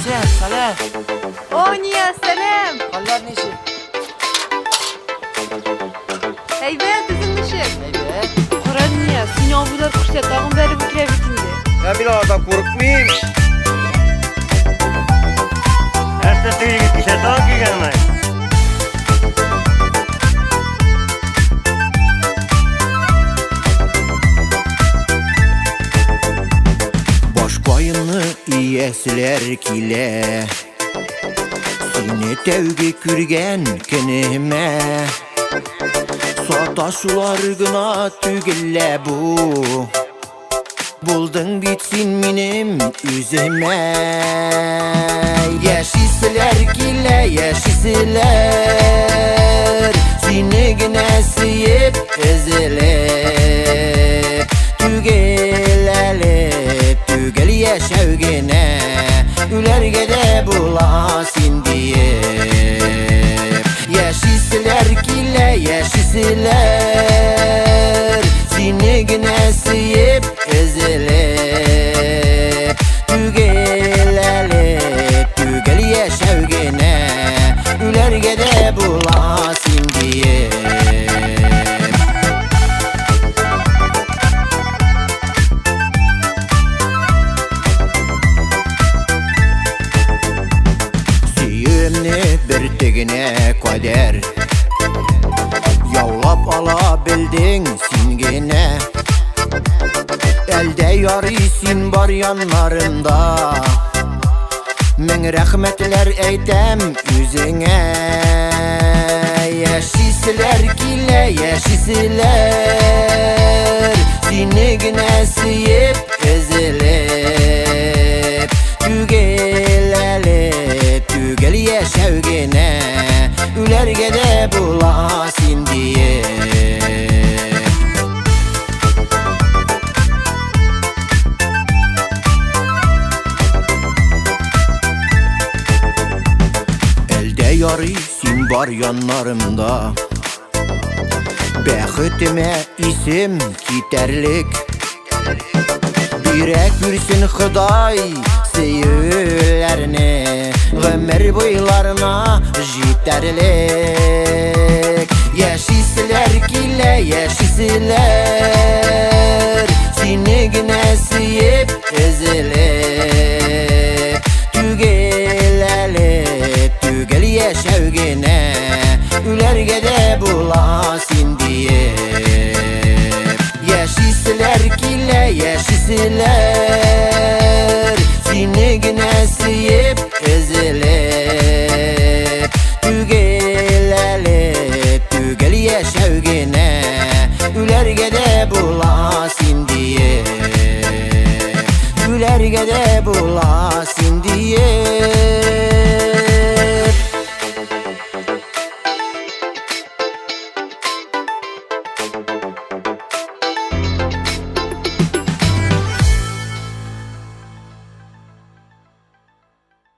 Sen, Saleh. O niye selam. Hallar ne işi? Heybe dizin dışı. Neybe? Koran niye? Sinan bular kuşta dağın beri bu trebitinde. Ya bir adam korkmayayım. Her seferi gitmişler, daha ki gelmez. Boş koyunlu iyesiler kile Seni tevgi kürgen kenime Sataşular gına tügille bu Buldun bitsin benim üzeme Yaşisiler kile yaşisiler Seni gine siyip ezilir Tügelelip tügel yaşavgine Ülergede bulasın diye Yaşisiler kile yaşisiler Seni gine siyip ezilir Tügelelip tügel yaşavgine Ülergede bulasın diye bir tegine kader Yavlap alabildin sin gene Elde yarısin bar yanlarında Min rahmetler eytem yüzüne Yaşisiler kile yaşisiler Seni gine siyip ezilip Tügelelip tügel yaşavgine Ülergede bulasın diye Elde yarısin bar yanlarımda Bəxtime isim kiterlik Birek bürsün Xıday seyirlerini Ömür boylarına jiterlik Yaşisiler kile yaşisiler Seni gine siyip ezilip Tügelelip tügel yaşavgine Ülergede bulasın diye Yaşisiler kile yaşisiler Seni gine siyip ezilip Tügelelip tügel yaşavgine Ülergede bulasın diye Ülergede bulasın diye